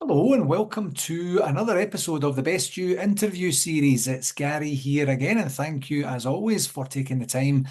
Hello and welcome to another episode of the Best You interview series. It's Gary here again, and thank you as always for taking the time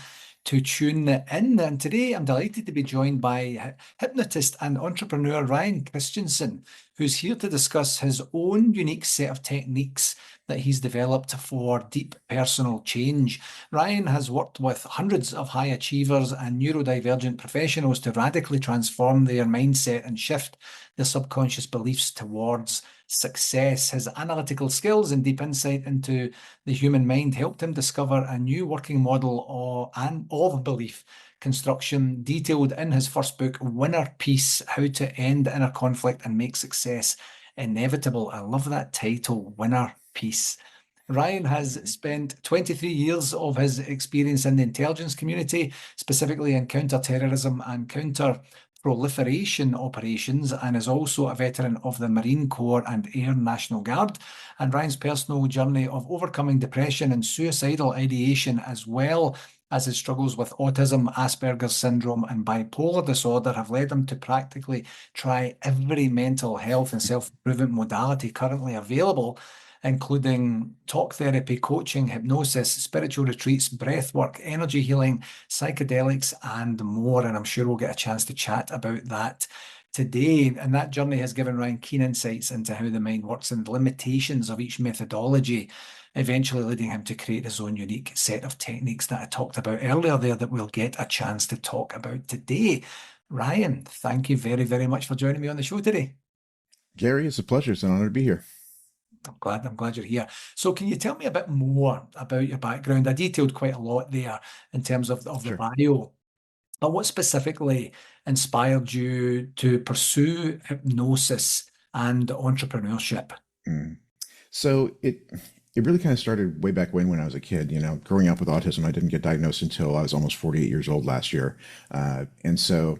to tune in. And today I'm delighted to be joined by hypnotist and entrepreneur Ryan Christensen, who's here to discuss his own unique set of techniques that he's developed for deep personal change. Ryan has worked with hundreds of high achievers and neurodivergent professionals to radically transform their mindset and shift their subconscious beliefs towards success. His analytical skills and deep insight into the human mind helped him discover a new working model of belief construction, detailed in his first book, Winner Peace: How to End Inner Conflict and Make Success Inevitable. I love that title, Winner Peace. Ryan has spent 23 years of his experience in the intelligence community, specifically in counter-terrorism and counter-proliferation operations, and is also a veteran of the Marine Corps and Air National Guard. And Ryan's personal journey of overcoming depression and suicidal ideation, as well as his struggles with autism, Asperger's syndrome, and bipolar disorder, have led him to practically try every mental health and self-improvement modality currently available, including talk therapy, coaching, hypnosis, spiritual retreats, breath work, energy healing, psychedelics, and more. And I'm sure we'll get a chance to chat about that today. And that journey has given Ryan keen insights into how the mind works and the limitations of each methodology, eventually leading him to create his own unique set of techniques that I talked about earlier there that we'll get a chance to talk about today. Ryan, thank you very, very much for joining me on the show today. Gary, it's a pleasure. It's an honor to be here. I'm glad you're here. So can you tell me a bit more about your background? I detailed quite a lot there in terms of the Sure. bio, but what specifically inspired you to pursue hypnosis and entrepreneurship? Mm. So it really kind of started way back when I was a kid. Growing up with autism, I didn't get diagnosed until I was almost 48 years old last year, and so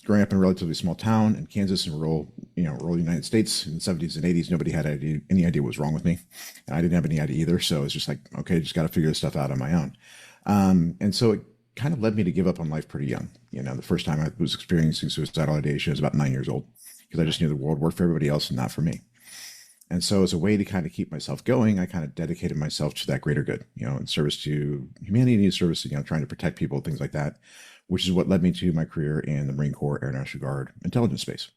growing up in a relatively small town in Kansas in rural United States in the 70s and 80s, nobody had any idea what was wrong with me, and I didn't have any idea either. So it's just like, okay, just got to figure this stuff out on my own. And so it kind of led me to give up on life pretty young. The first time I was experiencing suicidal ideation, I was about 9 years old because I just knew the world worked for everybody else and not for me. And so, as a way to kind of keep myself going, I kind of dedicated myself to that greater good, in service to humanity, service to, trying to protect people, things like that, which is what led me to my career in the Marine Corps, Air National Guard, intelligence space.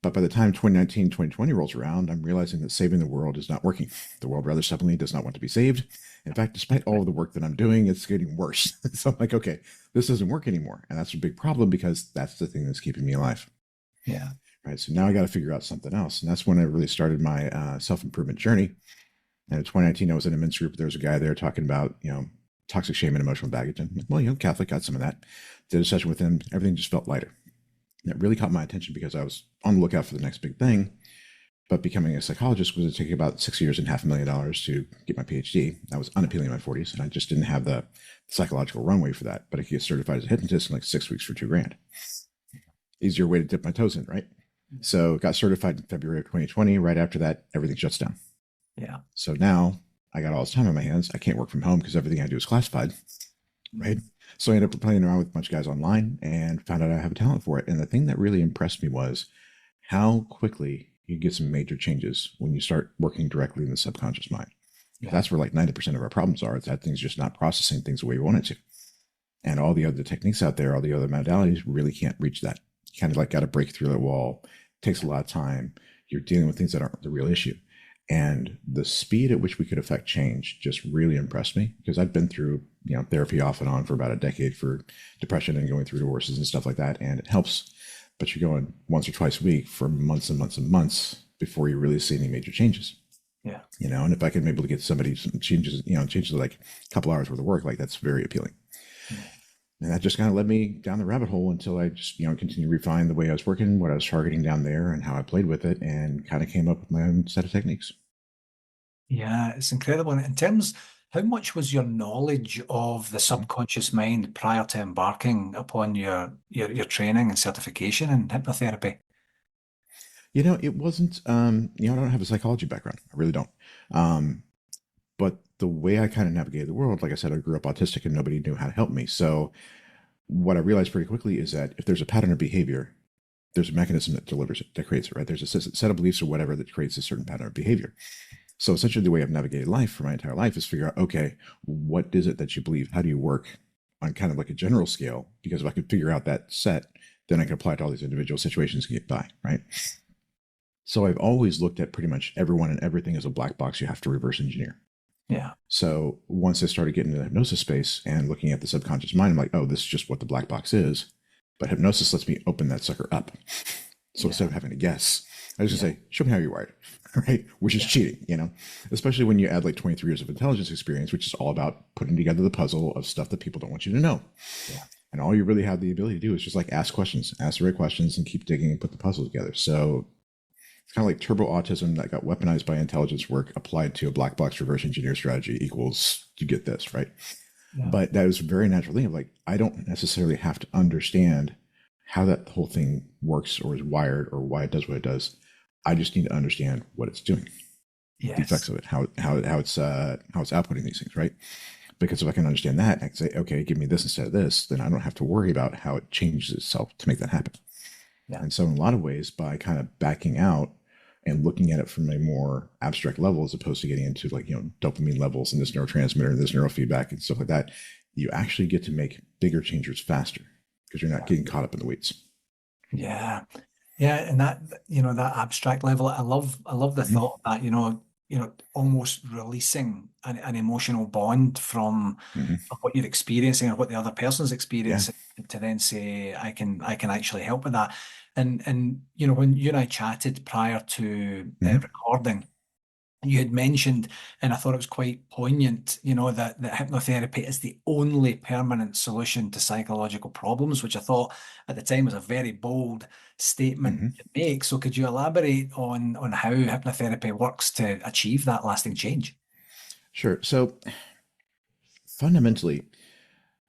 But by the time 2019, 2020 rolls around, I'm realizing that saving the world is not working. The world rather stubbornly does not want to be saved. In fact, despite all of the work that I'm doing, it's getting worse. So I'm like, okay, this doesn't work anymore. And that's a big problem because that's the thing that's keeping me alive. Yeah. Right. So now I got to figure out something else. And that's when I really started my self-improvement journey. And in 2019, I was in a men's group. There was a guy there talking about, toxic shame and emotional baggage. And I'm like, well, Catholic, got some of that. Did a session with him. Everything just felt lighter. And it really caught my attention because I was on the lookout for the next big thing. But becoming a psychologist was taking about 6 years and $500,000 to get my PhD. I was unappealing in my 40s, and I just didn't have the psychological runway for that. But I could get certified as a hypnotist in like 6 weeks for $2,000. Easier way to dip my toes in, right? So got certified in February of 2020. Right after that, everything shuts down. Yeah. So now I got all this time on my hands. I can't work from home because everything I do is classified, right? So I ended up playing around with a bunch of guys online and found out I have a talent for it. And the thing that really impressed me was how quickly you get some major changes when you start working directly in the subconscious mind. Yeah. That's where like 90% of our problems are. It's that thing's just not processing things the way we want it to. And all the other techniques out there, all the other modalities really can't reach that. You kind of like got to break through that wall. It takes a lot of time. You're dealing with things that aren't the real issue. And the speed at which we could affect change just really impressed me because I'd been through, therapy off and on for about a decade for depression and going through divorces and stuff like that. And it helps, but you're going once or twice a week for months and months and months before you really see any major changes. Yeah. And if I can be able to get somebody some changes, changes like a couple hours worth of work, like that's very appealing. And that just kind of led me down the rabbit hole until I just, continued to refine the way I was working, what I was targeting down there and how I played with it and kind of came up with my own set of techniques. Yeah, it's incredible. And in terms, how much was your knowledge of the Mhm. subconscious mind prior to embarking upon your training and certification in hypnotherapy? It wasn't, I don't have a psychology background. I really don't. Um, but the way I kind of navigated the world, like I said, I grew up autistic and nobody knew how to help me. So what I realized pretty quickly is that if there's a pattern of behavior, there's a mechanism that delivers it, that creates it, right? There's a set of beliefs or whatever that creates a certain pattern of behavior. So essentially the way I've navigated life for my entire life is figure out, okay, what is it that you believe? How do you work on kind of like a general scale? Because if I could figure out that set, then I can apply it to all these individual situations and get by, right? So I've always looked at pretty much everyone and everything as a black box you have to reverse engineer. Yeah. So once I started getting into the hypnosis space and looking at the subconscious mind, I'm like, oh, this is just what the black box is. But hypnosis lets me open that sucker up. So instead of having to guess, I just say, show me how you're wired, right? Which is cheating, you know, especially when you add like 23 years of intelligence experience, which is all about putting together the puzzle of stuff that people don't want you to know. Yeah. And all you really have the ability to do is just like ask questions, ask the right questions, and keep digging and put the puzzle together. So it's kind of like turbo autism that got weaponized by intelligence work applied to a black box reverse engineer strategy equals you get this, right? Yeah. But that was a very natural thing of like, I don't necessarily have to understand how that whole thing works or is wired or why it does what it does. I just need to understand what it's doing, the effects of it, how it's outputting these things, right? Because if I can understand that, I can say, okay, give me this instead of this, then I don't have to worry about how it changes itself to make that happen. Yeah. And so in a lot of ways, by kind of backing out and looking at it from a more abstract level, as opposed to getting into like, you know, dopamine levels and this neurotransmitter and this neurofeedback and stuff like that, you actually get to make bigger changes faster because you're not getting caught up in the weeds. Yeah. Yeah. And that, you know, that abstract level, I love the thought of that, you know, almost releasing an emotional bond from what you're experiencing or what the other person's experiencing to then say, I can actually help with that. And you know, when you and I chatted prior to recording, you had mentioned, and I thought it was quite poignant, you know, that hypnotherapy is the only permanent solution to psychological problems, which I thought at the time was a very bold statement to make. So could you elaborate on how hypnotherapy works to achieve that lasting change? Sure. So fundamentally,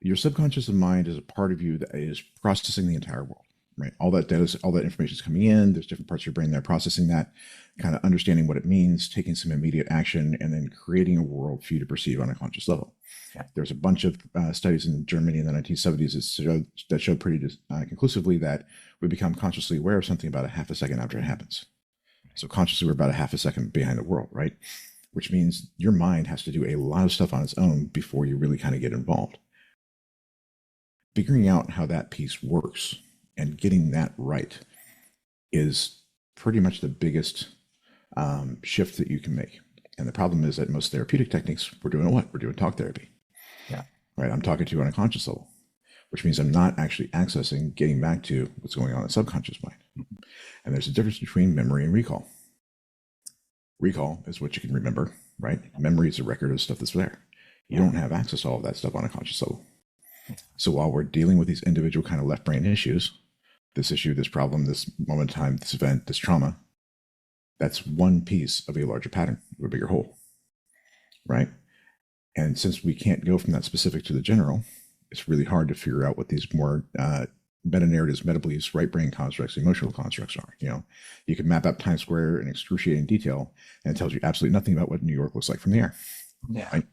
your subconscious mind is a part of you that is processing the entire world, right? All that data, all that information is coming in. There's different parts of your brain that are processing that, kind of understanding what it means, taking some immediate action, and then creating a world for you to perceive on a conscious level. Yeah. There's a bunch of studies in Germany in the 1970s that showed pretty conclusively that we become consciously aware of something about a half a second after it happens. So consciously, we're about a half a second behind the world, right? Which means your mind has to do a lot of stuff on its own before you really kind of get involved. Figuring out how that piece works and getting that right is pretty much the biggest shift that you can make. And the problem is that most therapeutic techniques, we're doing what? We're doing talk therapy. Yeah. Right. I'm talking to you on a conscious level, which means I'm not actually accessing, getting back to what's going on in the subconscious mind. And there's a difference between memory and recall. Recall is what you can remember, right? Memory is a record of stuff that's there. You don't have access to all of that stuff on a conscious level. So while we're dealing with these individual kind of left brain issues, this issue, this problem, this moment in time, this event, this trauma, that's one piece of a larger pattern, of a bigger whole, right? And since we can't go from that specific to the general, it's really hard to figure out what these more meta-narratives, meta-beliefs, right brain constructs, emotional constructs are. You know, you can map out Times Square in excruciating detail, and it tells you absolutely nothing about what New York looks like from the air. Yeah. Right?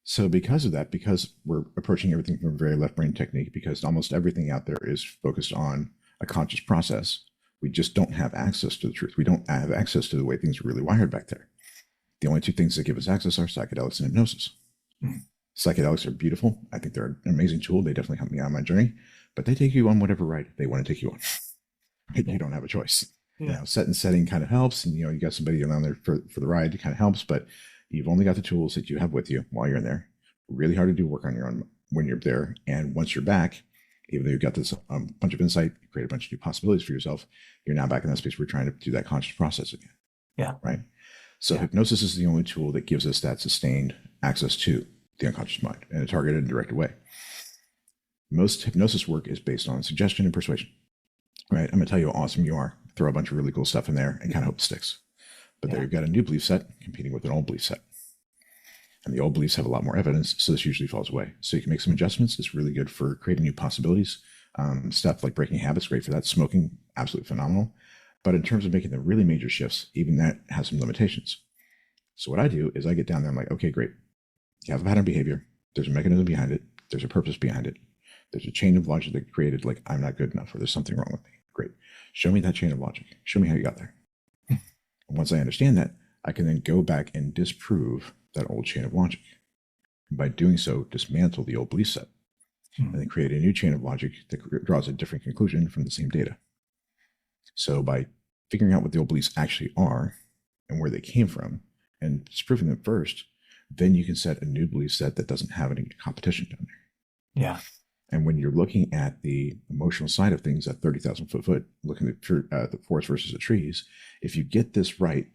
So because of that, because we're approaching everything from a very left brain technique, because almost everything out there is focused on a conscious process, we just don't have access to the truth. We don't have access to the way things are really wired back there. The only two things that give us access are psychedelics and hypnosis. Psychedelics are beautiful. I think they're an amazing tool. They definitely helped me on my journey, but they take you on whatever ride they want to take you on. Right? You don't have a choice. You know, set and setting kind of helps, and you got somebody around there for the ride, it kind of helps, but you've only got the tools that you have with you while you're in there. Really hard to do work on your own when you're there. And once you're back, even though you've got this bunch of insight, you create a bunch of new possibilities for yourself, you're now back in that space where you're trying to do that conscious process again. Yeah. Right. So hypnosis is the only tool that gives us that sustained access to the unconscious mind in a targeted and directed way. Most hypnosis work is based on suggestion and persuasion. Right. I'm going to tell you how awesome you are, throw a bunch of really cool stuff in there and kind of hope it sticks. But there you've got a new belief set competing with an old belief set. And the old beliefs have a lot more evidence, so this usually falls away. So you can make some adjustments. It's really good for creating new possibilities. Stuff like breaking habits, great for that. Smoking, absolutely phenomenal. But in terms of making the really major shifts, even that has some limitations. So what I do is I get down there, I'm like, okay, great. You have a pattern of behavior. There's a mechanism behind it. There's a purpose behind it. There's a chain of logic that created like, I'm not good enough, or there's something wrong with me. Great. Show me that chain of logic. Show me how you got there. And once I understand that, I can then go back and disprove that old chain of logic. And by doing so, dismantle the old belief set and then create a new chain of logic that draws a different conclusion from the same data. So by figuring out what the old beliefs actually are and where they came from and disproving them first, then you can set a new belief set that doesn't have any competition down there. Yeah. And when you're looking at the emotional side of things at 30,000 foot, looking at the forest versus the trees, if you get this right,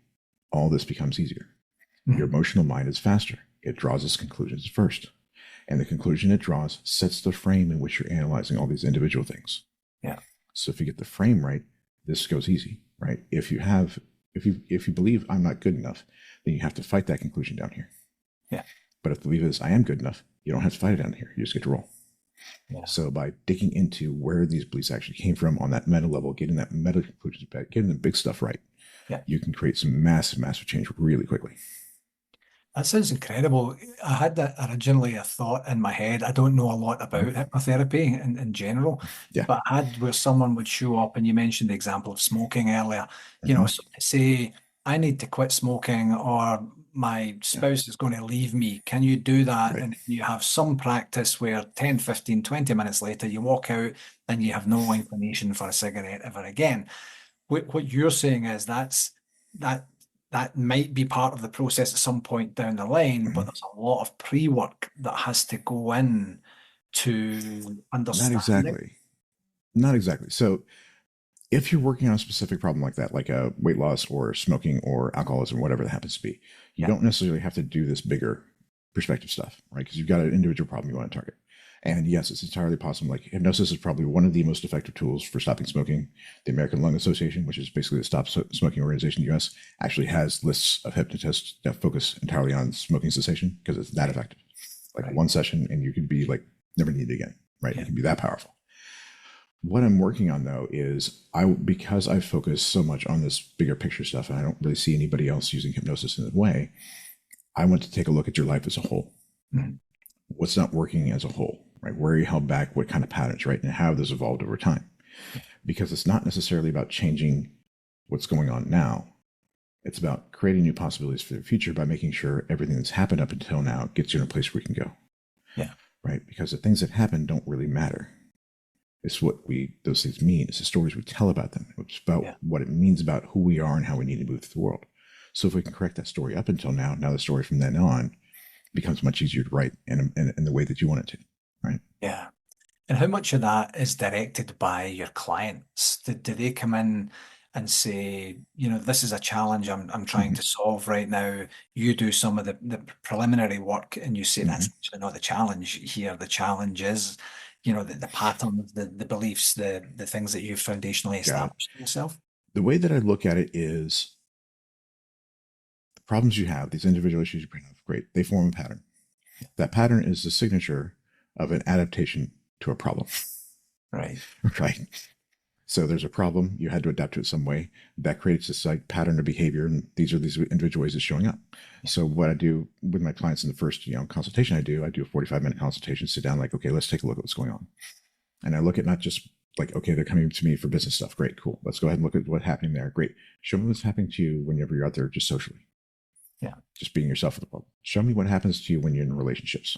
all this becomes easier. Your emotional mind is faster. It draws its conclusions first. And the conclusion it draws sets the frame in which you're analyzing all these individual things. Yeah. So if you get the frame right, this goes easy, right? If you believe I'm not good enough, then you have to fight that conclusion down here. Yeah. But if the belief is I am good enough, you don't have to fight it down here. You just get to roll. Yeah. So by digging into where these beliefs actually came from on that meta level, getting that meta conclusions back, getting the big stuff right, you can create some massive, massive change really quickly. That sounds incredible. I had that originally a thought in my head. I don't know a lot about hypnotherapy in general, but I had where someone would show up, and you mentioned the example of smoking earlier. You know, so say I need to quit smoking, or my spouse is going to leave me. Can you do that? Right. And you have some practice where 10, 15, 20 minutes later, you walk out and you have no inclination for a cigarette ever again. What you're saying is that might be part of the process at some point down the line, but there's a lot of pre-work that has to go in to understand Not exactly. Not exactly. So if you're working on a specific problem like that, like a weight loss or smoking or alcoholism, whatever that happens to be, you don't necessarily have to do this bigger perspective stuff, right? Because you've got an individual problem you want to target. And yes, it's entirely possible. Like hypnosis is probably one of the most effective tools for stopping smoking. The American Lung Association, which is basically the stop smoking organization in the US, actually has lists of hypnotists that focus entirely on smoking cessation because it's that effective. Like one session and you could be like, never need it again, right? It can be that powerful. What I'm working on though is because I focus so much on this bigger picture stuff and I don't really see anybody else using hypnosis in that way, I want to take a look at your life as a whole. What's not working as a whole, right? Where are you held back? What kind of patterns, right? And how have those evolved over time? Because it's not necessarily about changing what's going on now. It's about creating new possibilities for the future by making sure everything that's happened up until now gets you in a place where you can go. Yeah. Right? Because the things that happen don't really matter. It's what those things mean. It's the stories we tell about them. It's about what it means about who we are and how we need to move through the world. So if we can correct that story up until now the story from then on becomes much easier to write in the way that you want it to, right? Yeah. And how much of that is directed by your clients? Do they come in and say, you know, this is a challenge I'm trying to solve right now. You do some of the preliminary work and you say that's actually not the challenge here. The challenge is, you know, the patterns, the beliefs, the things that you've foundationally established in yourself. The way that I look at it is the problems you have, these individual issues you bring up, great. They form a pattern. That pattern is the signature of an adaptation to a problem. Right. Right. So there's a problem. You had to adapt to it some way. That creates this like pattern of behavior, and these are these individual ways of showing up. So what I do with my clients in the first, consultation I do a 45-minute consultation, sit down, like, okay, let's take a look at what's going on. And I look at not just like, okay, they're coming to me for business stuff. Great, cool. Let's go ahead and look at what's happening there. Great. Show me what's happening to you whenever you're out there just socially. Yeah. Just being yourself with the world. Show me what happens to you when you're in relationships.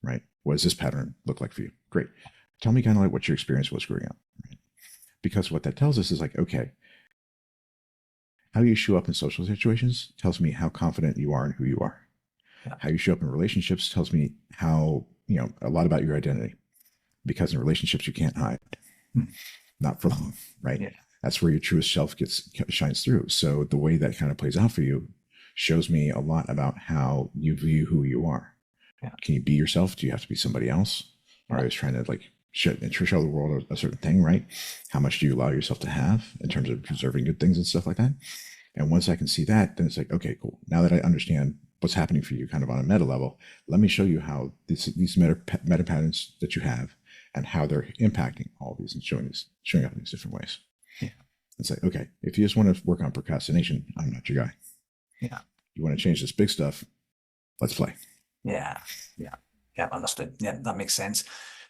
Right. What does this pattern look like for you? Great. Tell me kind of like what your experience was growing up. Right? Because what that tells us is like, okay, how you show up in social situations tells me how confident you are in who you are. Yeah. How you show up in relationships tells me how, a lot about your identity. Because in relationships, you can't hide. Not for long, right? Yeah. That's where your truest self shines through. So the way that kind of plays out for you shows me a lot about how you view who you are. Yeah. Can you be yourself? Do you have to be somebody else? Yeah. Or are you trying to like show the world a certain thing, right? How much do you allow yourself to have in terms of preserving good things and stuff like that? And once I can see that, then it's like, okay, cool. Now that I understand what's happening for you kind of on a meta level, let me show you how these meta patterns that you have and how they're impacting all these and showing up in these different ways. Yeah. It's like, okay, if you just want to work on procrastination, I'm not your guy. Yeah. You want to change this big stuff, let's play. Yeah. Understood. Yeah, that makes sense.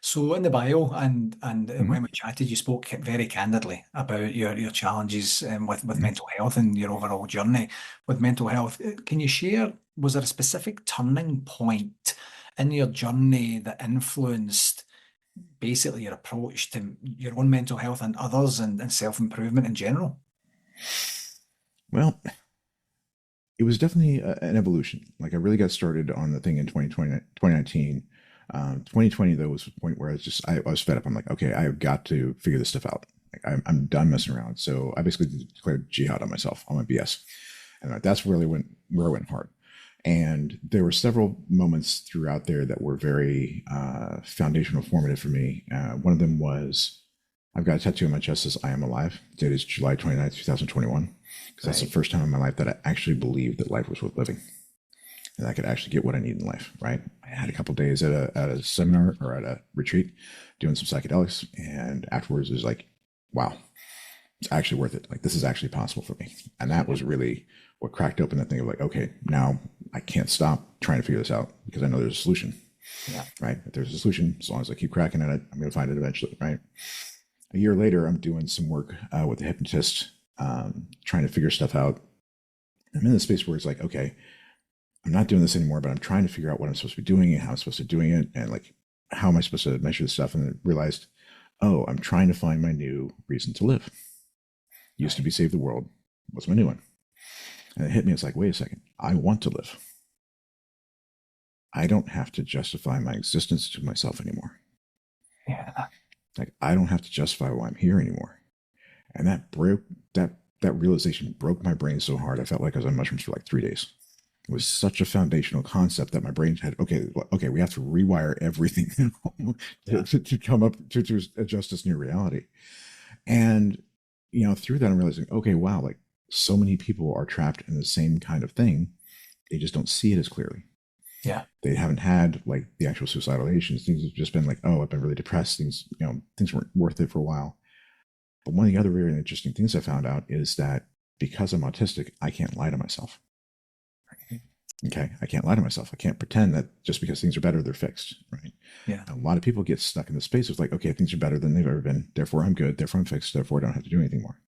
So in the bio and when Mhm. we chatted, you spoke very candidly about your challenges with Mhm. mental health and your overall journey with mental health. Can you share, was there a specific turning point in your journey that influenced basically your approach to your own mental health and others and self-improvement in general? Well, it was definitely an evolution. Like I really got started on the thing in 2020, 2019. 2020 though was the point where I was fed up. I'm like, okay, I've got to figure this stuff out. Like I'm done messing around. So I basically declared jihad on myself, on my BS, and that's really where I went hard. And there were several moments throughout there that were very foundational, formative for me. One of them was I've got a tattoo on my chest that says "I am alive." Date is July 29th, 2021, because that's the Right. first time in my life that I actually believed that life was worth living and I could actually get what I need in life. Right. I had a couple of days at a seminar or at a retreat doing some psychedelics, and afterwards it was like, wow, it's actually worth it. Like this is actually possible for me, and that was really what cracked open that thing of like, okay, now I can't stop trying to figure this out because I know there's a solution. Yeah. Right. If there's a solution, as long as I keep cracking at it, I'm going to find it eventually. Right. A year later, I'm doing some work with a hypnotist, trying to figure stuff out. I'm in the space where it's like, okay, I'm not doing this anymore, but I'm trying to figure out what I'm supposed to be doing and how I'm supposed to be doing it, and like how am I supposed to measure this stuff? And I realized, oh, I'm trying to find my new reason to live. Used to Right. be save the world. What's my new one? And it hit me. It's like, wait a second, I want to live. I don't have to justify my existence to myself anymore. Yeah. Like I don't have to justify why I'm here anymore. And that realization broke my brain so hard. I felt like I was on mushrooms for like 3 days. It was such a foundational concept that my brain had. Okay, we have to rewire everything Yeah. to come up to adjust this new reality. And through that, I'm realizing, okay, wow, like so many people are trapped in the same kind of thing. They just don't see it as clearly. Yeah. They haven't had like the actual suicidal ideations. Things have just been like, oh, I've been really depressed. Things weren't worth it for a while. But one of the other really interesting things I found out is that because I'm autistic, I can't lie to myself. Okay, I can't lie to myself. I can't pretend that just because things are better, they're fixed. Right. Yeah. A lot of people get stuck in the space of like, okay, things are better than they've ever been. Therefore, I'm good. Therefore, I'm fixed. Therefore, I don't have to do anything more.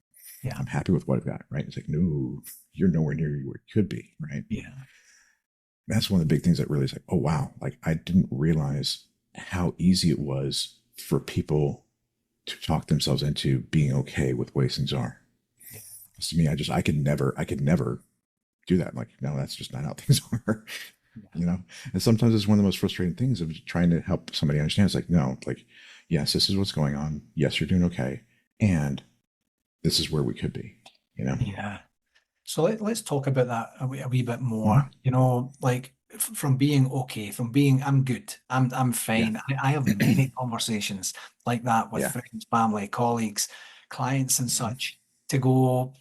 Yeah. I'm happy with what I've got. Right. It's like, no, you're nowhere near where you could be. Right. Yeah. That's one of the big things that really is like, oh, wow. Like, I didn't realize how easy it was for people to talk themselves into being okay with the way things are. Yeah. To me, I could never do that. I'm like, no, that's just not how things are. Yeah. And sometimes it's one of the most frustrating things of trying to help somebody understand. It's like, no, like, yes, this is what's going on. Yes, you're doing okay. And this is where we could be, you know? Yeah. So let's talk about that a wee bit more. Mm-hmm. Like from being okay, from being I'm good, I'm Yeah. fine. I have many conversations like that with Yeah. friends, family, colleagues, clients, and Mm-hmm. such to go,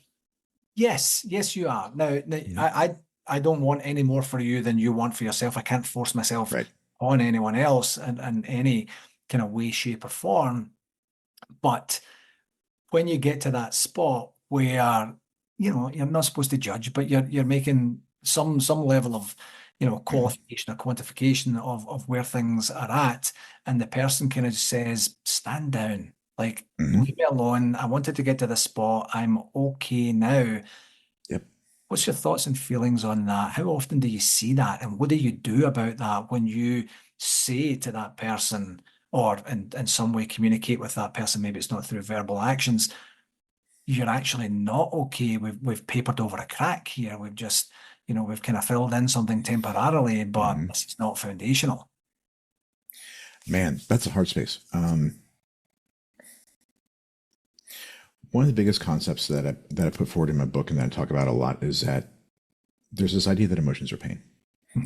yes, yes, you are. Now Mm-hmm. I don't want any more for you than you want for yourself. I can't force myself Right. on anyone else in any kind of way, shape, or form. But when you get to that spot where you're not supposed to judge, but you're making some level of Mm-hmm. qualification or quantification of where things are at, and the person kind of says, stand down, like Mm-hmm. leave me alone. I wanted to get to this spot. I'm okay now. Yep. What's your thoughts and feelings on that? How often do you see that? And what do you do about that when you say to that person or in some way communicate with that person? Maybe it's not through verbal actions. You're actually not okay. We've papered over a crack here. We've just, we've kind of filled in something temporarily, but Mm-hmm. this is not foundational. Man, that's a hard space. One of the biggest concepts that I put forward in my book and that I talk about a lot is that there's this idea that emotions are pain,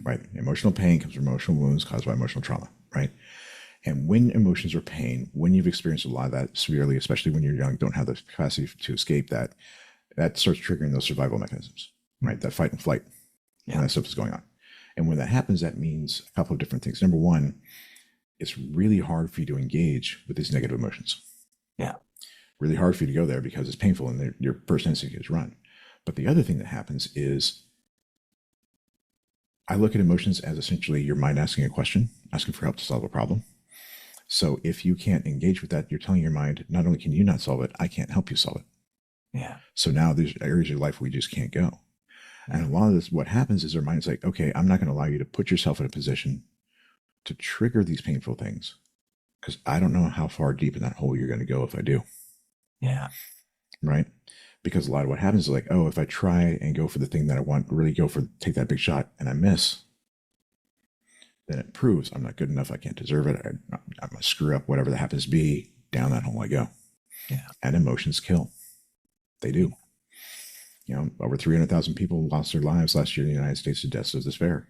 right? Emotional pain comes from emotional wounds caused by emotional trauma, right? And when emotions are pain, when you've experienced a lot of that severely, especially when you're young, don't have the capacity to escape that, that starts triggering those survival mechanisms, right? That fight and flight when Yeah. that stuff is going on. And when that happens, that means a couple of different things. Number one, it's really hard for you to engage with these negative emotions. Yeah. Really hard for you to go there because it's painful and your first instinct is run. But the other thing that happens is I look at emotions as essentially your mind asking a question, asking for help to solve a problem. So if you can't engage with that, you're telling your mind, not only can you not solve it, I can't help you solve it. Yeah. So now there's areas of your life where you just can't go. And a Mm. lot of this, what happens is our mind's like, okay, I'm not going to allow you to put yourself in a position to trigger these painful things because I don't know how far deep in that hole you're going to go if I do. Yeah. Right. Because a lot of what happens is like, oh, if I try and go for the thing that I want, really go for, take that big shot and I miss, then it proves I'm not good enough. I can't deserve it. I'm going to screw up whatever that happens to be. Down that hole I go. Yeah. And emotions kill. They do. Over 300,000 people lost their lives last year in the United States to deaths of despair.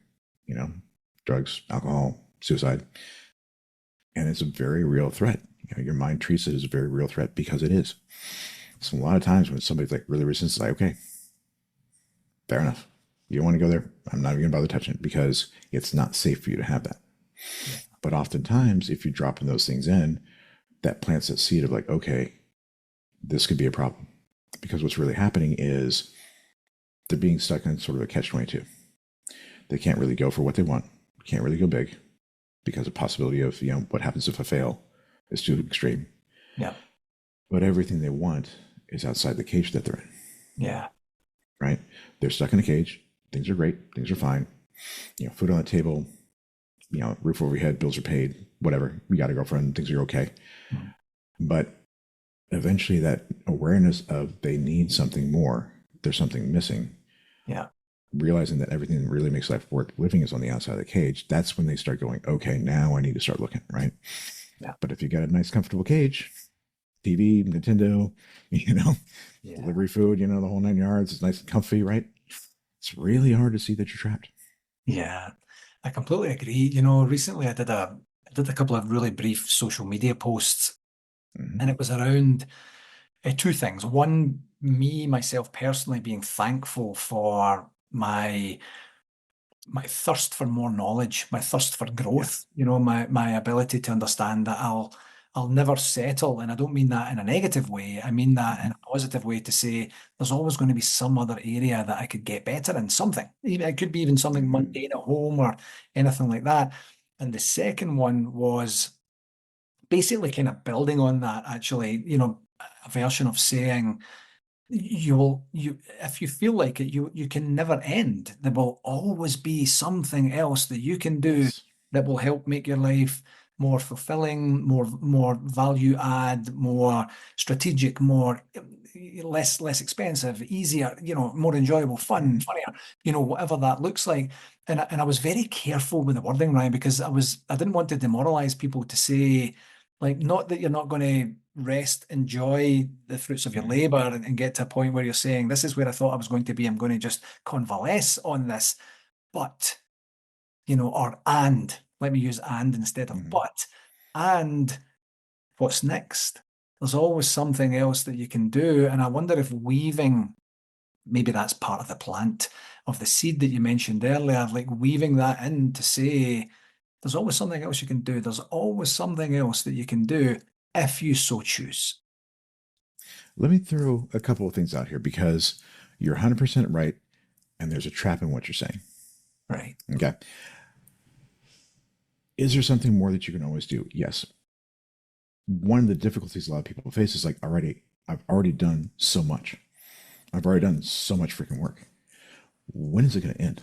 Drugs, alcohol, suicide. And it's a very real threat. Your mind treats it as a very real threat because it is. So a lot of times when somebody's like really resistant, it's like, okay, fair enough. You don't want to go there. I'm not even going to bother touching it because it's not safe for you to have that. Yeah. But oftentimes, if you're dropping those things in, that plants that seed of like, okay, this could be a problem. Because what's really happening is they're being stuck in sort of a catch-22. They can't really go for what they want. Can't really go big because the possibility of, what happens if I fail is too extreme. Yeah. But everything they want is outside the cage that they're in. Yeah. Right? They're stuck in a cage. Things are great. Things are fine. Food on the table, roof over your head, bills are paid, whatever. You got a girlfriend, things are okay. Mm. But eventually that awareness of they need something more, there's something missing. Yeah. Realizing that everything that really makes life worth living is on the outside of the cage, that's when they start going, okay, now I need to start looking, right? Yeah. But if you got a nice, comfortable cage, TV, Nintendo, Yeah. delivery food, the whole 9 yards, it's nice and comfy, right? It's really hard to see that you're trapped. Yeah. I completely agree. Recently I did a couple of really brief social media posts, Mm-hmm. and it was around two things. One, myself personally being thankful for my thirst for more knowledge, my thirst for Yeah. growth, my ability to understand that I'll never settle. And I don't mean that in a negative way. I mean that Mm-hmm. in a positive way to say there's always going to be some other area that I could get better in, something. It could be even something Mm-hmm. mundane at home or anything like that. And the second one was basically kind of building on that, actually, a version of saying, you if you feel like it, you can never end. There will always be something else that you can do Yes. that will help make your life more fulfilling, more value add, more strategic, more less expensive, easier, more enjoyable, fun, Mm-hmm. funnier, whatever that looks like. And I was very careful with the wording, Ryan, because I didn't want to demoralize people to say, like, not that you're not going to rest, enjoy the fruits of your Mm-hmm. labor, and get to a point where you're saying, this is where I thought I was going to be. I'm going to just convalesce on this. But, or and, let me use and instead of Mm-hmm. but. And what's next? There's always something else that you can do. And I wonder if weaving, maybe that's part of the plant, of the seed that you mentioned earlier, like weaving that in to say, there's always something else you can do. There's always something else that you can do if you so choose. Let me throw a couple of things out here because you're 100% right, and there's a trap in what you're saying. Right. Okay. Is there something more that you can always do? Yes. One of the difficulties a lot of people face is like, I've already done so much. I've already done so much freaking work. When is it going to end?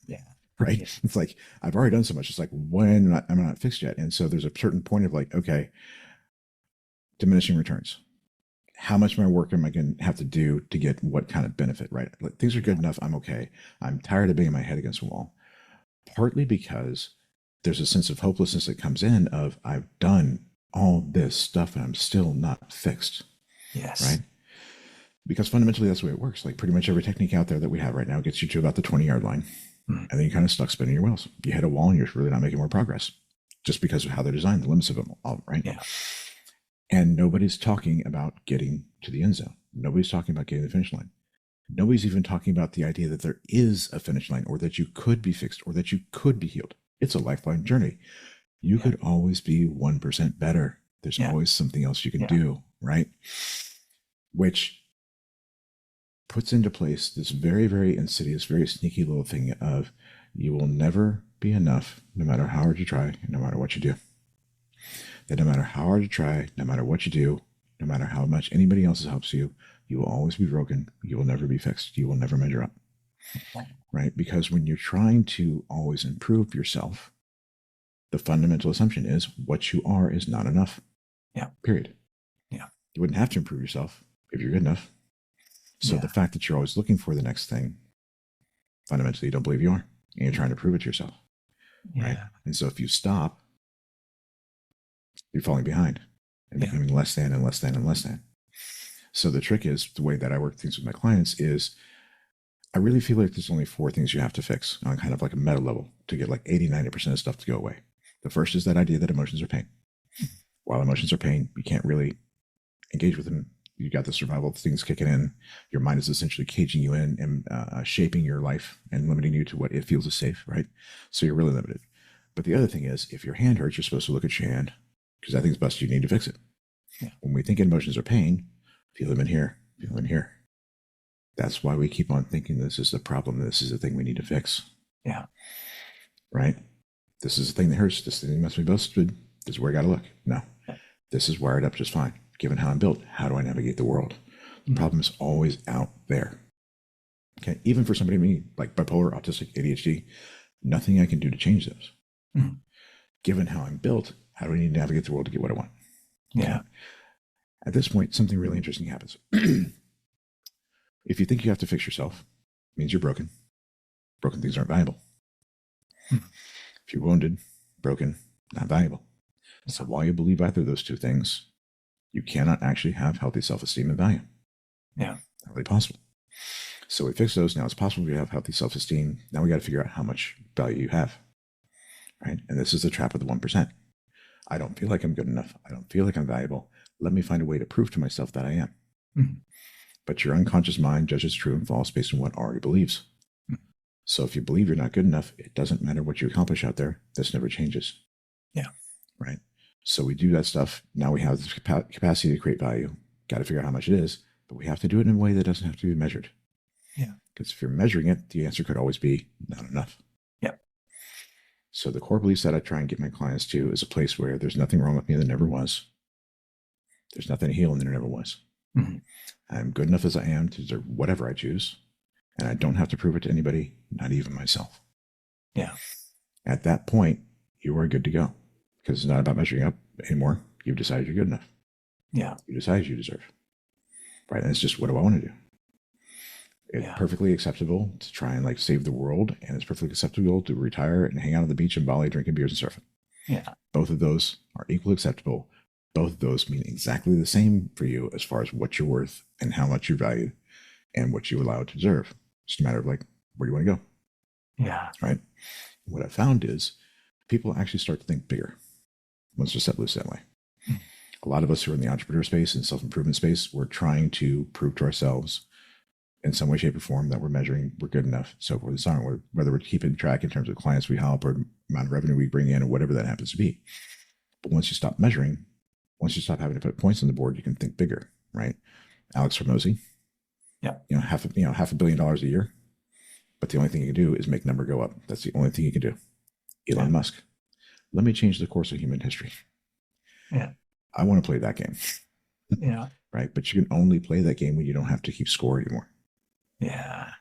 Yeah. Right? Yeah. It's like, I've already done so much. It's like, when am I not fixed yet? And so there's a certain point of like, okay, diminishing returns. How much more work am I going to have to do to get what kind of benefit, right? Like, things are good enough. I'm okay. I'm tired of banging my head against the wall. Partly because there's a sense of hopelessness that comes in of I've done all this stuff and I'm still not fixed, Yes. right? Because fundamentally that's the way it works. Like pretty much every technique out there that we have right now gets you to about the 20-yard line. Mm. And then you're kind of stuck spinning your wheels. You hit a wall and you're really not making more progress just because of how they're designed, the limits of them all, right? Yeah. And nobody's talking about getting to the end zone. Nobody's talking about getting to the finish line. Nobody's even talking about the idea that there is a finish line or that you could be fixed or that you could be healed. It's a lifelong journey. You could always be 1% better. There's always something else you can do, right? Which puts into place this very, very insidious, very sneaky little thing of you will never be enough no matter how hard you try, no matter what you do. that no matter how hard you try, no matter what you do, no matter how much anybody else helps you, you will always be broken. You will never be fixed. You will never measure up, right? Because when you're trying to always improve yourself, the fundamental assumption is what you are is not enough. Yeah. Period. Yeah. You wouldn't have to improve yourself if you're good enough. So the fact that you're always looking for the next thing, fundamentally, you don't believe you are, and you're trying to prove it to yourself, right? And so if you stop, you're falling behind and becoming less than and less than and less than. So the trick is, the way that I work things with my clients is, I really feel like there's only 4 things you have to fix on kind of like a meta level to get like 80, 90% of stuff to go away. The first is that idea that emotions are pain. While emotions are pain, you can't really engage with them. You got the survival things kicking in. Your mind is essentially caging you in and shaping your life and limiting you to what it feels is safe, right? So you're really limited. But the other thing is, if your hand hurts, you're supposed to look at your hand because that thing's busted. You need to fix it. Yeah. When we think emotions are pain, feel them in here, feel them in here. That's why we keep on thinking this is the problem. This is the thing we need to fix. Yeah. Right? This is the thing that hurts. This thing must be busted. This is where I got to look. No. This is wired up just fine. Given how I'm built, how do I navigate the world? The problem is always out there. Okay. Even for somebody me, like bipolar, autistic, ADHD, nothing I can do to change those. Mm-hmm. Given how I'm built, how do I need to navigate the world to get what I want? Yeah. Okay. At this point, something really interesting happens. If you think you have to fix yourself, it means you're broken. Broken things aren't valuable. If you're wounded, broken, not valuable. So while you believe either of those 2 things, you cannot actually have healthy self-esteem and value. Yeah. Not really possible. So we fix those. Now it's possible to have healthy self-esteem. Now we got to figure out how much value you have. Right? And this is the trap of the 1%. I don't feel like I'm good enough. I don't feel like I'm valuable. Let me find a way to prove to myself that I am. Mm-hmm. But your unconscious mind judges true and false based on what it already believes. Mm-hmm. So if you believe you're not good enough, it doesn't matter what you accomplish out there. This never changes. Yeah. Right. So we do that stuff. Now we have the capacity to create value. Got to figure out how much it is, but we have to do it in a way that doesn't have to be measured. Yeah. Because if you're measuring it, the answer could always be not enough. Yeah. So the core beliefs that I try and get my clients to is a place where there's nothing wrong with me that never was. There's nothing to heal and there never was. Mm-hmm. I'm good enough as I am to deserve whatever I choose. And I don't have to prove it to anybody, not even myself. Yeah. At that point, you are good to go. Because it's not about measuring up anymore. You've decided you're good enough. Yeah. You decided you deserve. Right. And it's just, what do I want to do? It's perfectly acceptable to try and like save the world. And it's perfectly acceptable to retire and hang out on the beach in Bali, drinking beers and surfing. Yeah. Both of those are equally acceptable. Both of those mean exactly the same for you as far as what you're worth and how much you're valued and what you allow to deserve. It's just a matter of like, where do you want to go? Yeah. Right. What I found is people actually start to think bigger once they're set loose that way. A lot of us who are in the entrepreneur space and self-improvement space, we're trying to prove to ourselves in some way, shape, or form that we're measuring we're good enough, so forth and so on, whether we're keeping track in terms of clients we help or amount of revenue we bring in or whatever that happens to be. But once you stop measuring, once you stop having to put points on the board, you can think bigger, right? Alex Hormozy, half $1 billion a year, but the only thing you can do is make number go up. That's the only thing you can do. Elon Musk, let me change the course of human history. Yeah. I want to play that game. Yeah. Right. But you can only play that game when you don't have to keep score anymore. Yeah.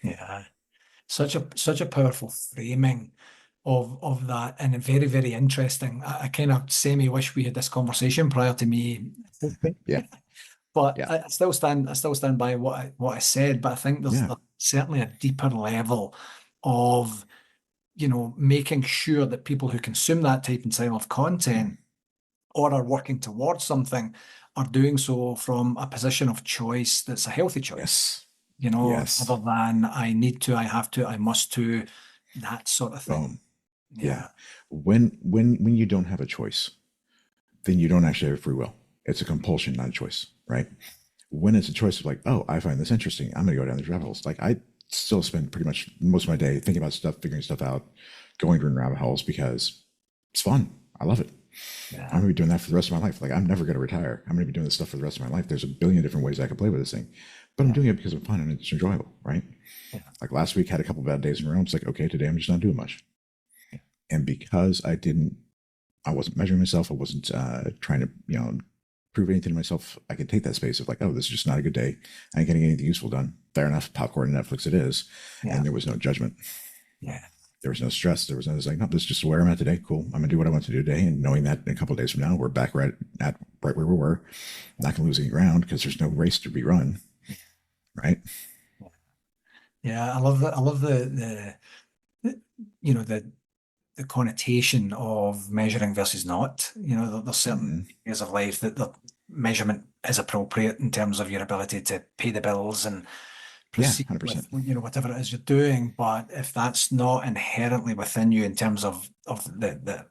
Yeah. Such a powerful framing of that, and very, very interesting. I kind of wish we had this conversation prior to me. Yeah. But I still stand by what I said, but I think there's certainly a deeper level of, making sure that people who consume that type and style of content or are working towards something are doing so from a position of choice that's a healthy choice. Yes. Rather than I need to, I have to, I must to, that sort of thing. Yeah. When you don't have a choice, then you don't actually have free will. It's a compulsion, not a choice, right? When it's a choice of like, oh, I find this interesting, I'm going to go down these rabbit holes. Like I still spend pretty much most of my day thinking about stuff, figuring stuff out, going down rabbit holes because it's fun. I love it. Yeah. I'm going to be doing that for the rest of my life. Like I'm never going to retire. I'm going to be doing this stuff for the rest of my life. There's a billion different ways I can play with this thing, but I'm doing it because I'm fun and it's enjoyable, right? Yeah. Like last week, had a couple bad days in a row. It's like, okay, today I'm just not doing much. Yeah. And because I didn't I wasn't measuring myself. I wasn't trying to, prove anything to myself. I could take that space of like, oh, this is just not a good day. I ain't getting anything useful done. Fair enough. Popcorn and Netflix it is. Yeah. And there was no judgment. Yeah. There was no stress. There was no, it's like, no, this is just where I'm at today. Cool. I'm going to do what I want to do today. And knowing that in a couple of days from now, we're back right where we were. Not going to lose any ground because there's no race to be run. Right. Yeah. I love that. I love the you know, the connotation of measuring versus not. There's certain Mm-hmm. areas of life that the measurement is appropriate in terms of your ability to pay the bills and Yeah. proceed with 100%. whatever it is you're doing. But if that's not inherently within you in terms of the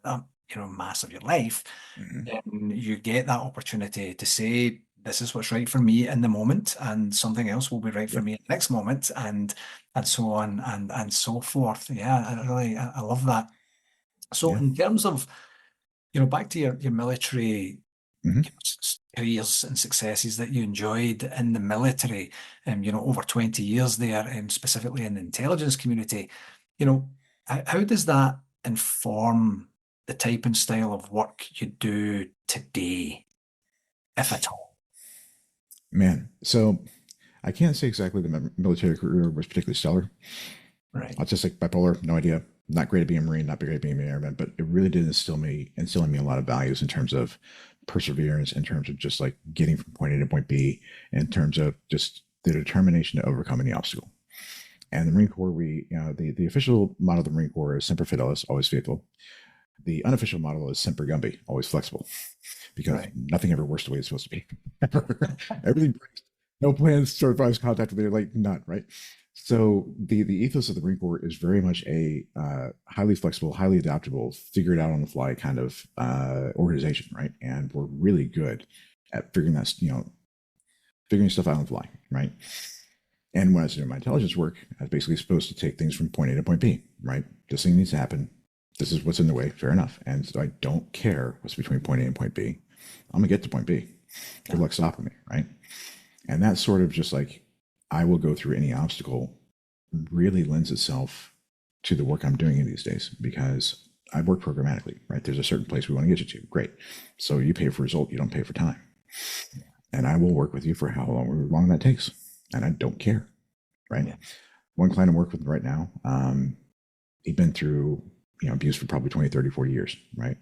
mass of your life, Mm-hmm. then you get that opportunity to say, this is what's right for me in the moment, and something else will be right for Yep. me in the next moment, and so on and so forth. Yeah, I love that. So Yeah. in terms of, back to your military Mm-hmm. careers and successes that you enjoyed in the military, over 20 years there, specifically in the intelligence community, how does that inform the type and style of work you do today, if at all? Man. So I can't say exactly the military career was particularly stellar. Right. Autistic, bipolar, no idea. Not great at being a Marine, not great at being an airman, but it really did instill in me a lot of values in terms of perseverance, in terms of just like getting from point A to point B, in terms of just the determination to overcome any obstacle. And the Marine Corps, the official motto of the Marine Corps is Semper Fidelis, always faithful. The unofficial model is Semper Gumby, always flexible, because Right. nothing ever works the way it's supposed to be. Everything breaks. No plans survives contact with it, like none, right? So the ethos of the Marine Corps is very much a highly flexible, highly adaptable, figure it out on the fly kind of organization, right? And we're really good at figuring stuff out on the fly, right? And when I was doing my intelligence work, I was basically supposed to take things from point A to point B, right? This thing needs to happen. This is what's in the way. Fair enough. And so I don't care what's between point A and point B. I'm gonna get to point B. Good luck stopping me, right? And that sort of just like I will go through any obstacle really lends itself to the work I'm doing in these days because I work programmatically, right? There's a certain place we want to get you to. Great. So you pay for result, you don't pay for time. And I will work with you for however long that takes. And I don't care, right? Yeah. One client I'm working with right now, he'd been through abuse for probably 20, 30, 40 years, right?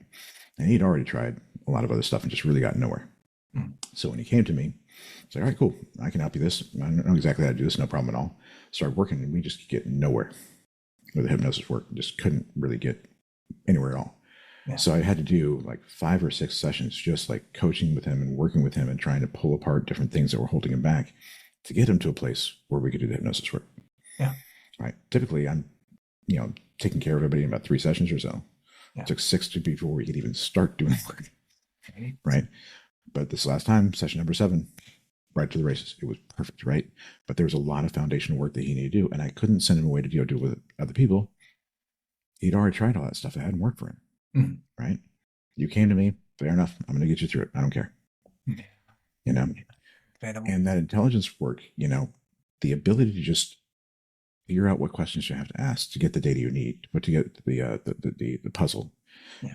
And he'd already tried a lot of other stuff and just really got nowhere. Mm. So when he came to me, I was like, all right, cool. I can help you this. I know exactly how to do this, no problem at all. Started working and we just get nowhere with the hypnosis work. Just couldn't really get anywhere at all. Yeah. So I had to do like 5 or 6 sessions, just like coaching with him and working with him and trying to pull apart different things that were holding him back to get him to a place where we could do the hypnosis work. Yeah. Right. Typically I'm, taking care of everybody in about 3 sessions or so. Yeah. It took 6 before we could even start doing work. Okay. Right. But this last time, session number 7, right to the races. It was perfect, right? But there was a lot of foundational work that he needed to do, and I couldn't send him away to do with other people. He'd already tried all that stuff. It hadn't worked for him, right? You came to me, fair enough. I'm going to get you through it. I don't care. Yeah. Incredible. And that intelligence work, the ability to just figure out what questions you have to ask to get the data you need, put together the puzzle.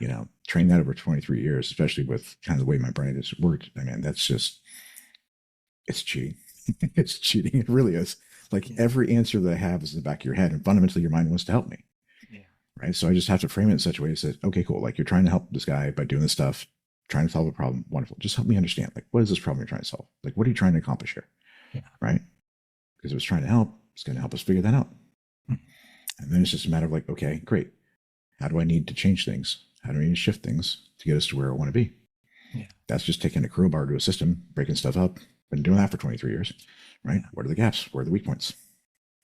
Yeah. Train that over 23 years, especially with kind of the way my brain has worked. I mean, that's just, it's cheating. It's cheating. It really is. Like every answer that I have is in the back of your head, and fundamentally your mind wants to help me. Yeah. Right. So I just have to frame it in such a way that, okay, cool. Like you're trying to help this guy by doing this stuff, trying to solve a problem. Wonderful. Just help me understand. Like, what is this problem you're trying to solve? Like, what are you trying to accomplish here? Yeah. Right. Because if it's trying to help, it's going to help us figure that out. And then it's just a matter of like, okay, great. How do I need to change things? How do I need to shift things to get us to where I want to be? Yeah. That's just taking a crowbar to a system, breaking stuff up. Been doing that for 23 years, right? Yeah. What are the gaps? Where are the weak points?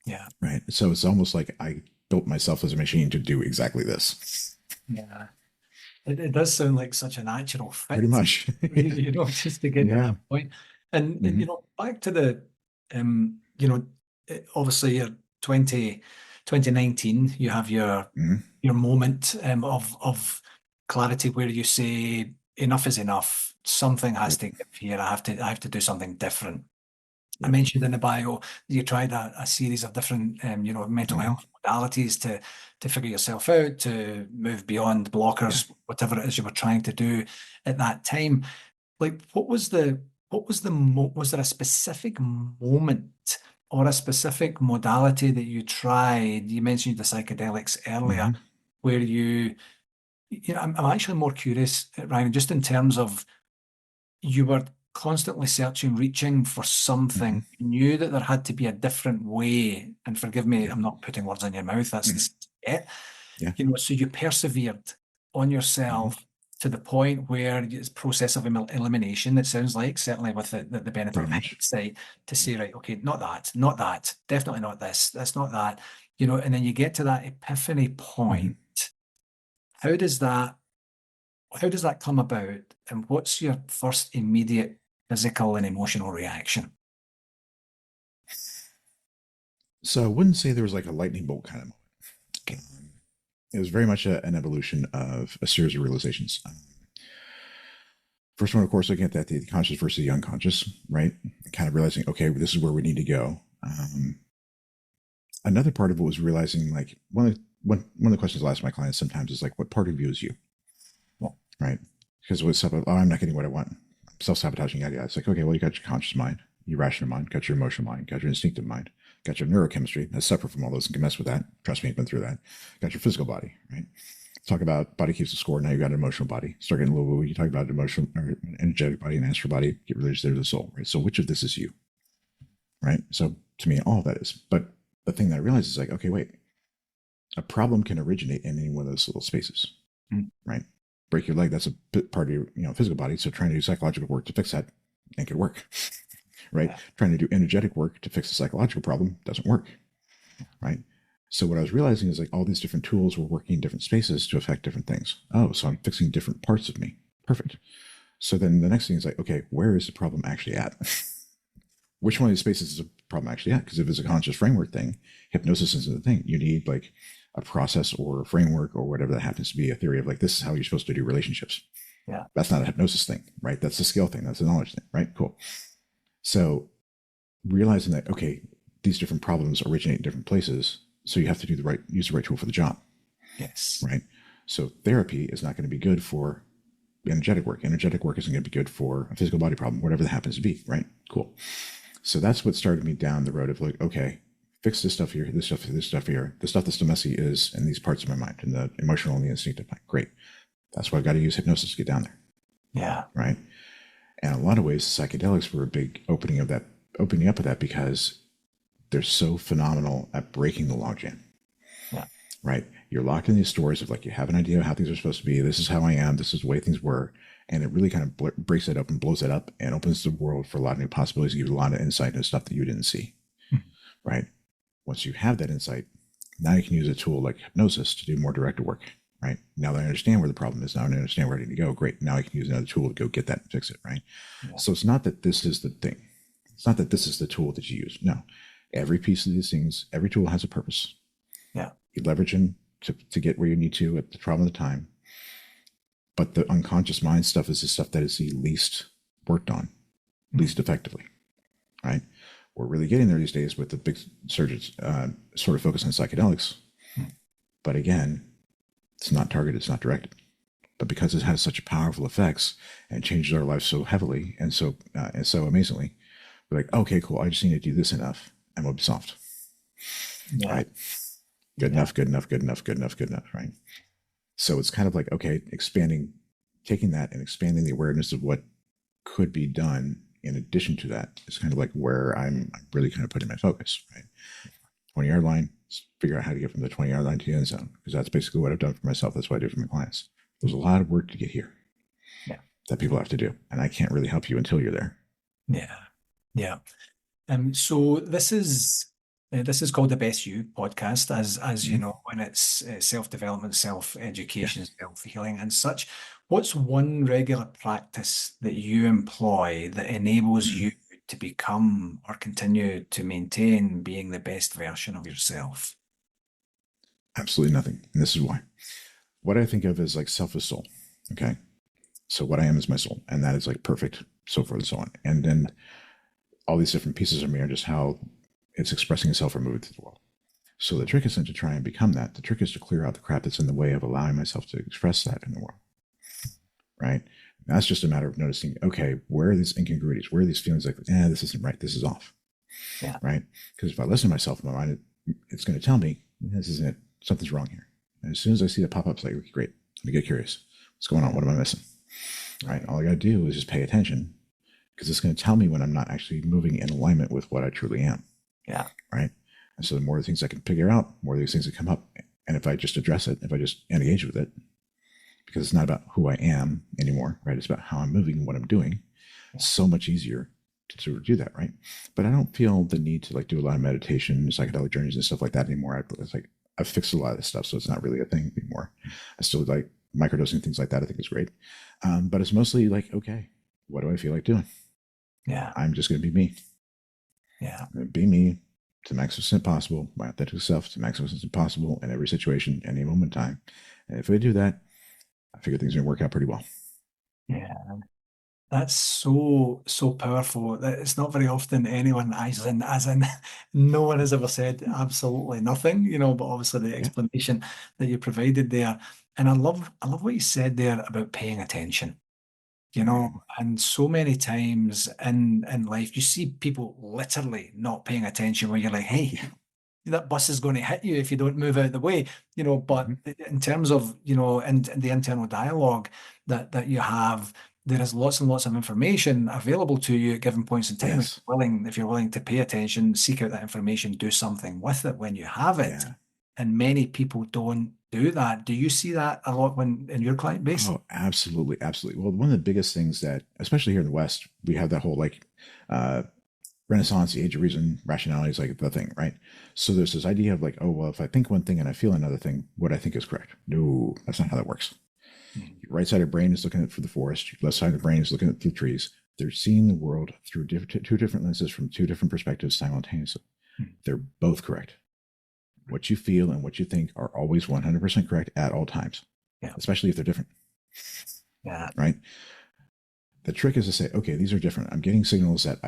Yeah. Right. So it's almost like I built myself as a machine to do exactly this. Yeah. It does sound like such a natural fit. Pretty much. Just to get to that point. And, back to the, obviously you're 2019, you have your moment of clarity where you say enough is enough. Something has to give here. I have to do something different. I mentioned in the bio, you tried a series of different, mental Mhm. health modalities to figure yourself out, to move beyond Yeah. blockers, whatever it is you were trying to do at that time. Like, was there a specific moment or a specific modality that you tried? You mentioned the psychedelics earlier, Hmm. where I'm actually more curious, Ryan, just in terms of you were constantly searching, reaching for something. Hmm. You knew that there had to be a different way. And forgive me, Yeah. I'm not putting words in your mouth. That's Hmm. the it. Yeah. So you persevered on Hmm. yourself to the point where it's process of elimination. It sounds like, certainly with the benefit Pretty of much. hindsight, to Yeah. say, right, okay, not that, definitely not this, that's not that. And then you get to that epiphany Hmm. point. How does that how does that come about? And what's your first immediate physical and emotional reaction? So I wouldn't say there was like a lightning bolt kind of moment. Okay. It was very much an evolution of a series of realizations. First one, of course, looking at that, the conscious versus the unconscious, right? Kind of realizing, okay, this is where we need to go. Another part of it was realizing, like, one of the questions I ask my clients sometimes is like, what part of you is you, Well, right? Because with stuff, oh, I'm not getting what I want, self-sabotaging idea. It's like, okay, well, you got your conscious mind, your rational mind, got your emotional mind, got your instinctive mind, got your neurochemistry that's separate from all those and can mess with that. Trust me, I've been through that. Got your physical body, right? Talk about body keeps the score. Now you got an emotional body. Start getting a little woo. You talk about emotional or energetic body and astral body. Get religious there to the soul, right? So which of this is you, right? So to me, all of that is. But the thing that I realized is like, okay, wait, a problem can originate in any one of those little spaces, mm, right? Break your leg, that's a part of your physical body. So trying to do psychological work to fix that ain't gonna work, right? yeah, Trying to do energetic work to fix a psychological problem doesn't work, right? So what I was realizing is like all these different tools were working in different spaces to affect different things. Oh, so I'm fixing different parts of me. Perfect. So then the next thing is like, okay, where is the problem actually at? Which one of these spaces is the problem actually at? Because if it's a conscious framework thing, hypnosis isn't the thing. You need like a process or a framework or whatever that happens to be a theory of like, this is how you're supposed to do relationships. yeah, That's not a hypnosis thing, right? That's a skill thing. That's a knowledge thing, right? Cool. So realizing that, okay, these different problems originate in different places. So you have to use the right tool for the job, yes, right? So therapy is not going to be good for energetic work. Energetic work isn't going to be good for a physical body problem, whatever that happens to be, right? Cool. So that's what started me down the road of like, okay, fix this stuff here, this stuff here. The stuff that's still messy is in these parts of my mind, in the emotional and the instinctive mind. Great. That's why I've got to use hypnosis to get down there, yeah, right? And in a lot of ways, psychedelics were a big opening up of that because they're so phenomenal at breaking the logjam, yeah, right? You're locked in these stories of like, you have an idea of how things are supposed to be. This is how I am. This is the way things were. And it really kind of breaks it up and blows it up and opens the world for a lot of new possibilities, gives you a lot of insight into stuff that you didn't see, mm, right? Once you have that insight, now you can use a tool like hypnosis to do more direct work, right? Now that I understand where the problem is, now I understand where I need to go. Great. Now I can use another tool to go get that and fix it, right? yeah, So it's not that this is the thing. It's not that this is the tool that you use. No, every piece of these things, every tool has a purpose. yeah, You leverage them to get where you need to at the problem of the time. But the unconscious mind stuff is the stuff that is the least worked on, mm, least effectively, right? We're really getting there these days with the big surges sort of focus on psychedelics. mm, But again, it's not targeted, it's not directed. But because it has such powerful effects and changes our lives so heavily and so amazingly, we're like, okay, cool. I just need to do this enough, and we'll be solved, yeah, right? Good yeah, enough, good enough, good enough, good enough, good enough, right? So it's kind of like, okay, taking that and expanding the awareness of what could be done in addition to that is kind of like where I'm really kind of putting my focus, right? 20-yard line, figure out how to get from the 20-yard line to the end zone, because that's basically what I've done for myself. That's what I do for my clients. There's a lot of work to get here yeah, that people have to do, and I can't really help you until you're there. yeah, yeah. So this is called the Best You podcast, as you Mm-hmm. know, when it's self-development, Yeah. self-education, self-healing, and such. What's one regular practice that you employ that enables Mm-hmm. you to become or continue to maintain being the best version of yourself? Absolutely nothing. And this is why. What I think of as like self is soul. Okay. So what I am is my soul. And that is like perfect, so forth and so on. And then all these different pieces of me are just how it's expressing itself or moving through the world. So the trick isn't to try and become that. The trick is to clear out the crap that's in the way of allowing myself to express that in the world. Right? And that's just a matter of noticing, okay, where are these incongruities? Where are these feelings like, this isn't right, this is off. Yeah. Right? Because if I listen to myself in my mind, it's going to tell me, this isn't it. Something's wrong here. And as soon as I see that pop up, it's like, okay, great. Let me get curious. What's going on? What am I missing? Right? All I got to do is just pay attention, because it's going to tell me when I'm not actually moving in alignment with what I truly am. Yeah. Right? And so the more things I can figure out, more of these things that come up. And if I just address it, if I just engage with it, because it's not about who I am anymore, right? It's about how I'm moving and what I'm doing. It's so much easier to do that, right? But I don't feel the need to like do a lot of meditation, psychedelic journeys and stuff like that anymore. It's like I've fixed a lot of this stuff, so it's not really a thing anymore. I still like microdosing, things like that. I think is great. But it's mostly like, okay, what do I feel like doing? Yeah. I'm just going to be me. Yeah. I'm going to be me to the maximum extent possible, my authentic self to the maximum extent possible in every situation, any moment in time. And if I do that, I figure things are going to work out pretty well. Yeah. That's so powerful. It's not very often anyone, as in no one has ever said absolutely nothing, but obviously the Yeah. explanation that you provided there. And I love what you said there about paying attention. And so many times in life you see people literally not paying attention, where you're like, hey, that bus is going to hit you if you don't move out of the way, but Mm-hmm. in terms of, in the internal dialogue that you have, there is lots and lots of information available to you at given points in time. Yes. If you're willing to pay attention, seek out that information, do something with it when you have it. Yeah. And many people don't do that. Do you see that a lot when in your client base? Oh, absolutely. Absolutely. Well, one of the biggest things that, especially here in the West, we have that whole like Renaissance, the age of reason, rationality is like the thing, right? So there's this idea of like, oh, well, if I think one thing and I feel another thing, what I think is correct. No, that's not how that works. Your right side of the brain is looking at for the forest. Your left side of the brain is looking at the trees. They're seeing the world through two different lenses from two different perspectives simultaneously. They're both correct. What you feel and what you think are always 100% correct at all times, especially if they're different. Yeah. Right. The trick is to say, okay, these are different. I'm getting signals that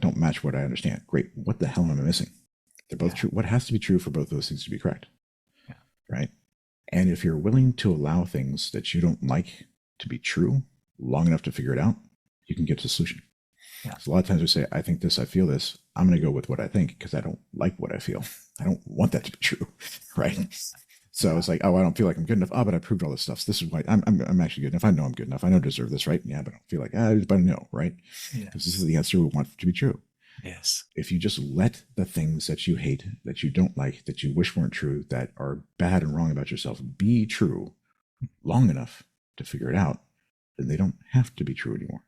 don't match what I understand. Great. What the hell am I missing? They're both true. What has to be true for both those things to be correct? Yeah. Right. And if you're willing to allow things that you don't like to be true long enough to figure it out, you can get to the solution. Yeah. So a lot of times we say, I think this, I feel this. I'm going to go with what I think because I don't like what I feel. I don't want that to be true. Right. So it's like, oh, I don't feel like I'm good enough. Oh, but I proved all this stuff. So this is why I'm actually good enough. I know I'm good enough. I know I deserve this, right? Yeah, but I don't feel like, but I know, right? Because this is the answer we want to be true. Yes. If you just let the things that you hate, that you don't like, that you wish weren't true, that are bad and wrong about yourself, be true long enough to figure it out, then they don't have to be true anymore.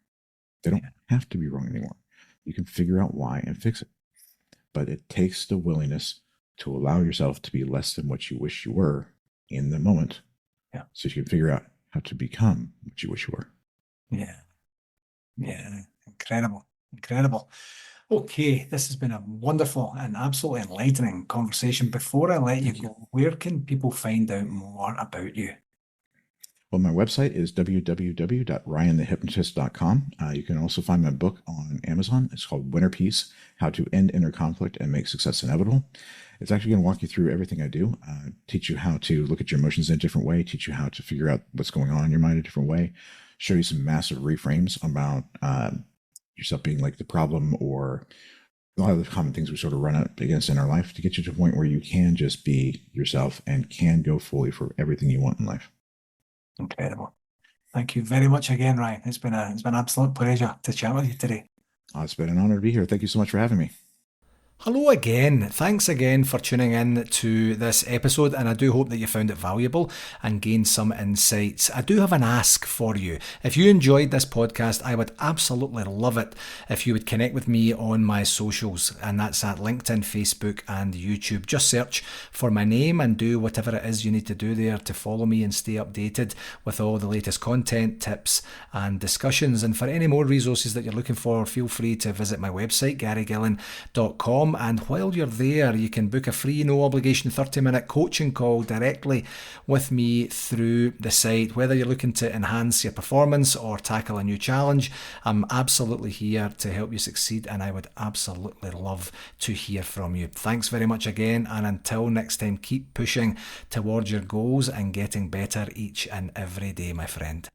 They don't have to be wrong anymore. You can figure out why and fix it. But it takes the willingness to allow yourself to be less than what you wish you were in the moment. Yeah. So you can figure out how to become what you wish you were. Yeah. Yeah. Incredible. Incredible. Okay, this has been a wonderful and absolutely enlightening conversation. Before I let you go, where can people find out more about you? Well, my website is www.ryanthehypnotist.com. You can also find my book on Amazon. It's called Winner Peace, How to End Inner Conflict and Make Success Inevitable. It's actually going to walk you through everything I do, teach you how to look at your emotions in a different way, teach you how to figure out what's going on in your mind in a different way, show you some massive reframes about yourself being like the problem or a lot of the common things we sort of run up against in our life to get you to a point where you can just be yourself and can go fully for everything you want in life. Incredible. Thank you very much again, Ryan. It's been an absolute pleasure to chat with you today. It's been an honor to be here. Thank you so much for having me. Hello again. Thanks again for tuning in to this episode, and I do hope that you found it valuable and gained some insights. I do have an ask for you. If you enjoyed this podcast, I would absolutely love it if you would connect with me on my socials, and that's at LinkedIn, Facebook, and YouTube. Just search for my name and do whatever it is you need to do there to follow me and stay updated with all the latest content, tips, and discussions. And for any more resources that you're looking for, feel free to visit my website, garygillen.com. gmail.com. And while you're there, you can book a free, no obligation 30-minute coaching call directly with me through the site. Whether you're looking to enhance your performance or tackle a new challenge, I'm absolutely here to help you succeed, and I would absolutely love to hear from you. Thanks very much again, and until next time, keep pushing towards your goals and getting better each and every day, my friend.